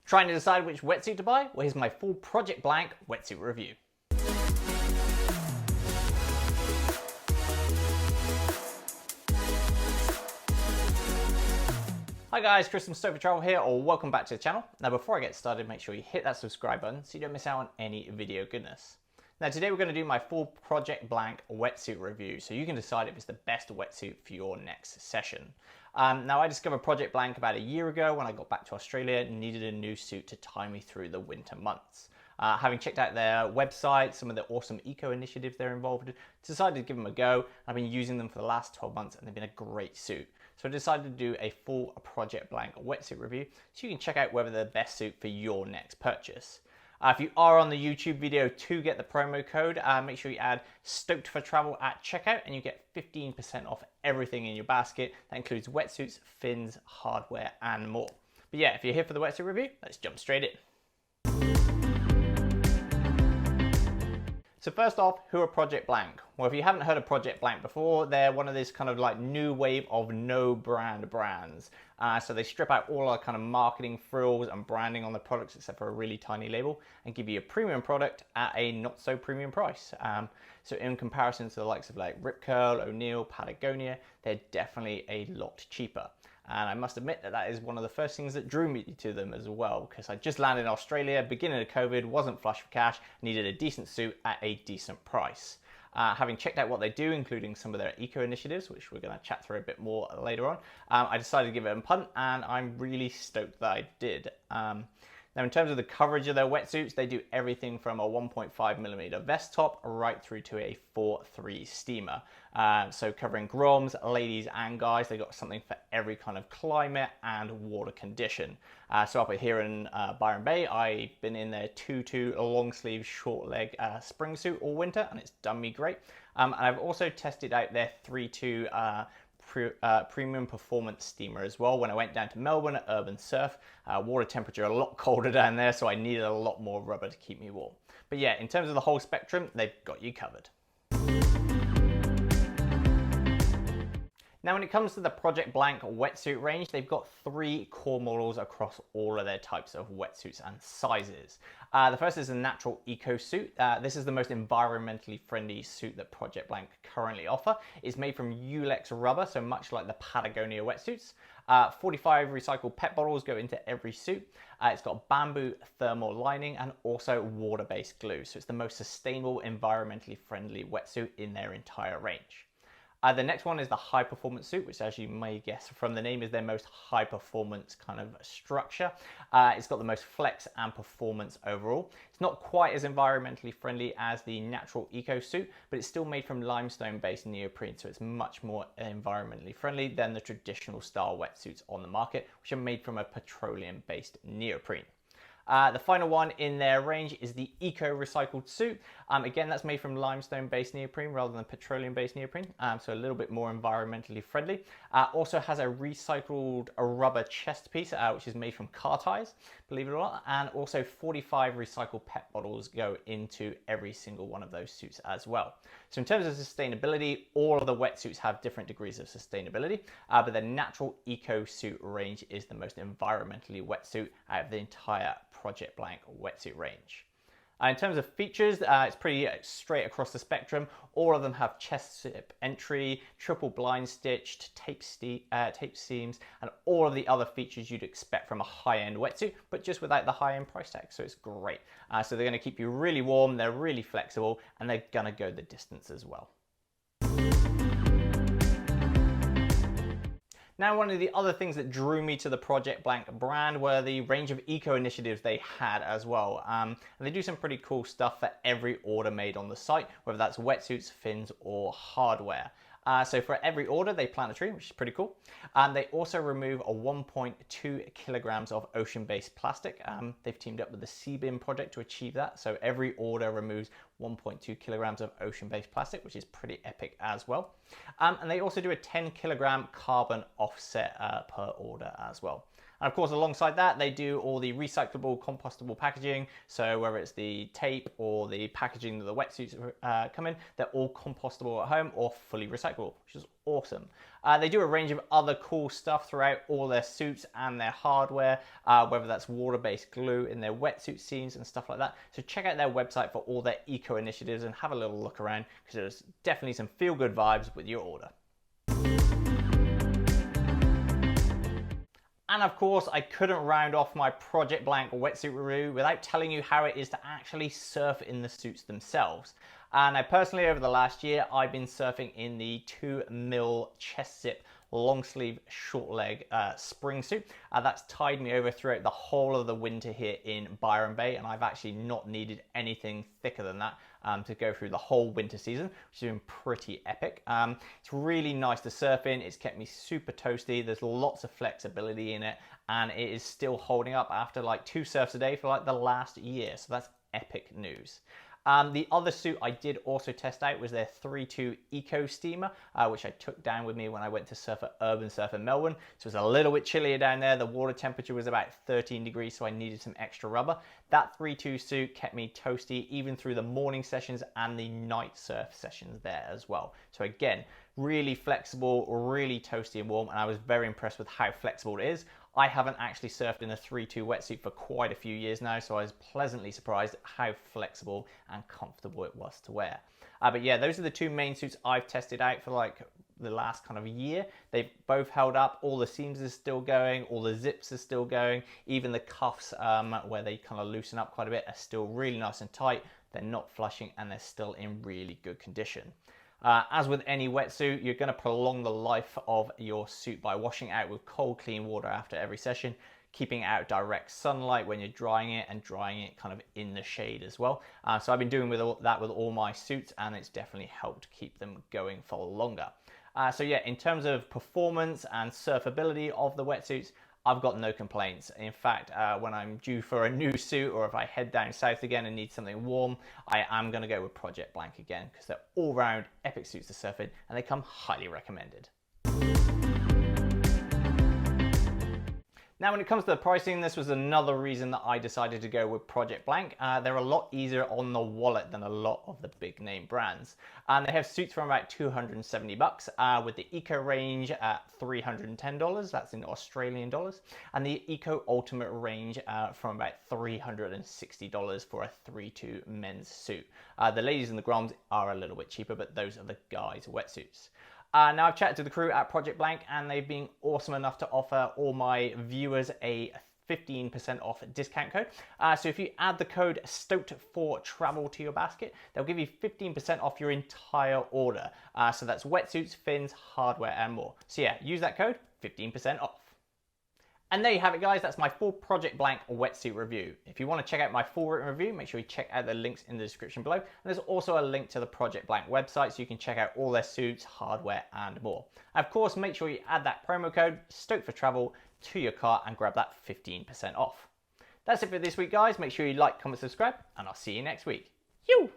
Trying to decide which wetsuit to buy? Well, here's my full Project Blank wetsuit review. Hi guys, Chris from Stoked Travel here, or welcome back to the channel. Now before I get started, make sure you hit that subscribe button so you don't miss out on any video goodness. Now today we're going to do my full Project Blank wetsuit review, so you can decide if it's the best wetsuit for your next session. Now I discovered Project Blank about a year ago when I got back to Australia and needed a new suit to tie me through the winter months. Having checked out their website, some of the awesome eco initiatives they're involved in, decided to give them a go. I've been using them for the last 12 months and they've been a great suit. So I decided to do a full Project Blank wetsuit review so you can check out whether they're the best suit for your next purchase. If you are on the YouTube video to get the promo code, make sure you add Stoked for Travel at checkout and you get 15% off everything in your basket. That includes wetsuits, fins, hardware and more. But yeah, if you're here for the wetsuit review, let's jump straight in. So first off, who are Project Blank? Well, if you haven't heard of Project Blank before, they're one of this kind of like new wave of no brand brands. So they strip out all our kind of marketing frills and branding on the products except for a really tiny label and give you a premium product at a not so premium price. So in comparison to the likes of like Rip Curl, O'Neill, Patagonia, they're definitely a lot cheaper. And I must admit that that is one of the first things that drew me to them as well, because I just landed in Australia, beginning of COVID, wasn't flush for cash, needed a decent suit at a decent price. Having checked out what they do, including some of their eco initiatives, which we're going to chat through a bit more later on, I decided to give it a punt, and I'm really stoked that I did. Now, in terms of the coverage of their wetsuits, they do everything from a 1.5mm vest top right through to a 4.3 steamer. So covering groms, ladies and guys, they got something for every kind of climate and water condition. So up here in Byron Bay, I've been in their 2.2 long sleeve short leg spring suit all winter, and it's done me great. And I've also tested out their 3.2 premium performance steamer as well when I went down to Melbourne at Urban Surf. Water temperature a lot colder down there, so I needed a lot more rubber to keep me warm. But yeah, in terms of the whole spectrum, they've got you covered. Now when it comes to the Project Blank wetsuit range, they've got 3 core models across all of their types of wetsuits and sizes. The first is a natural eco suit. This is the most environmentally friendly suit that Project Blank currently offer. It's made from Ulex rubber, so much like the Patagonia wetsuits. 45 recycled PET bottles go into every suit. It's got bamboo thermal lining and also water-based glue. So it's the most sustainable, environmentally friendly wetsuit in their entire range. The next one is the high performance suit, which as you may guess from the name is their most high performance kind of structure. It's got the most flex and performance overall. It's not quite as environmentally friendly as the natural eco suit, but it's still made from limestone based neoprene, so it's much more environmentally friendly than the traditional style wetsuits on the market, which are made from a petroleum based neoprene. The final one in their range is the Eco Recycled Suit. Again, that's made from limestone-based neoprene rather than petroleum-based neoprene, so a little bit more environmentally friendly. Also has a recycled rubber chest piece, which is made from car tires, believe it or not, and also 45 recycled PET bottles go into every single one of those suits as well. So in terms of sustainability, all of the wetsuits have different degrees of sustainability, but the natural Eco Suit range is the most environmentally wetsuit out of the entire Project Blank wetsuit range. In terms of features, it's pretty straight across the spectrum. All of them have chest zip entry, triple blind stitched, tape seams, and all of the other features you'd expect from a high-end wetsuit, but just without the high-end price tag, so it's great. So they're going to keep you really warm, they're really flexible, and they're going to go the distance as well. Now, one of the other things that drew me to the Project Blank brand were the range of eco initiatives they had as well. And they do some pretty cool stuff for every order made on the site, whether that's wetsuits, fins, or hardware. So for every order, they plant a tree, which is pretty cool. They also remove a 1.2 kilograms of ocean-based plastic. They've teamed up with the Seabin project to achieve that. So every order removes 1.2 kilograms of ocean-based plastic, which is pretty epic as well. And they also do a 10 kilogram carbon offset per order as well. And of course, alongside that, they do all the recyclable, compostable packaging. So whether it's the tape or the packaging that the wetsuits come in, they're all compostable at home or fully recyclable, which is awesome. They do a range of other cool stuff throughout all their suits and their hardware, whether that's water-based glue in their wetsuit seams and stuff like that. So check out their website for all their eco initiatives and have a little look around, because there's definitely some feel-good vibes with your order. And of course, I couldn't round off my Project Blank wetsuit review without telling you how it is to actually surf in the suits themselves. And I personally, over the last year, I've been surfing in the 2mm chest zip long sleeve short leg spring suit. That's tied me over throughout the whole of the winter here in Byron Bay, and I've actually not needed anything thicker than that to go through the whole winter season, which has been pretty epic. It's really nice to surf in. It's kept me super toasty. There's lots of flexibility in it, and it is still holding up after like 2 surfs a day for like the last year. So that's epic news. The other suit I did also test out was their 3.2 Eco Steamer, which I took down with me when I went to surf at Urban Surf in Melbourne. So it was a little bit chillier down there. The water temperature was about 13 degrees, so I needed some extra rubber. That 3.2 suit kept me toasty even through the morning sessions and the night surf sessions there as well. So again, really flexible, really toasty and warm, and I was very impressed with how flexible it is. I haven't actually surfed in a 3.2 wetsuit for quite a few years now, so I was pleasantly surprised at how flexible and comfortable it was to wear. But yeah, those are the 2 main suits I've tested out for like the last kind of year. They've both held up. All the seams are still going, all the zips are still going, even the cuffs where they kind of loosen up quite a bit are still really nice and tight. They're not flushing and they're still in really good condition. As with any wetsuit, you're going to prolong the life of your suit by washing it out with cold, clean water after every session, keeping it out direct sunlight when you're drying it, and drying it kind of in the shade as well. So I've been doing that with all my suits, and it's definitely helped keep them going for longer. So yeah, in terms of performance and surfability of the wetsuits, I've got no complaints. In fact, when I'm due for a new suit, or if I head down south again and need something warm, I am going to go with Project Blank again, because they're all-round epic suits to surf in, and they come highly recommended. Now, when it comes to the pricing, this was another reason that I decided to go with Project Blank. They're a lot easier on the wallet than a lot of the big name brands. And they have suits from about $270, with the Eco range at $310, that's in Australian dollars, and the Eco Ultimate range from about $360 for a 3.2 men's suit. The ladies and the groms are a little bit cheaper, but those are the guys' wetsuits. Now, I've chatted to the crew at Project Blank, and they've been awesome enough to offer all my viewers a 15% off discount code. So if you add the code Stoked for travel to your basket, they'll give you 15% off your entire order. So that's wetsuits, fins, hardware, and more. So yeah, use that code, 15% off. And there you have it, guys. That's my full Project Blank wetsuit review. If you want to check out my full written review, make sure you check out the links in the description below. And there's also a link to the Project Blank website, so you can check out all their suits, hardware, and more. And of course, make sure you add that promo code Stoked for travel to your cart and grab that 15% off. That's it for this week, guys. Make sure you like, comment, subscribe, and I'll see you next week. Yoo!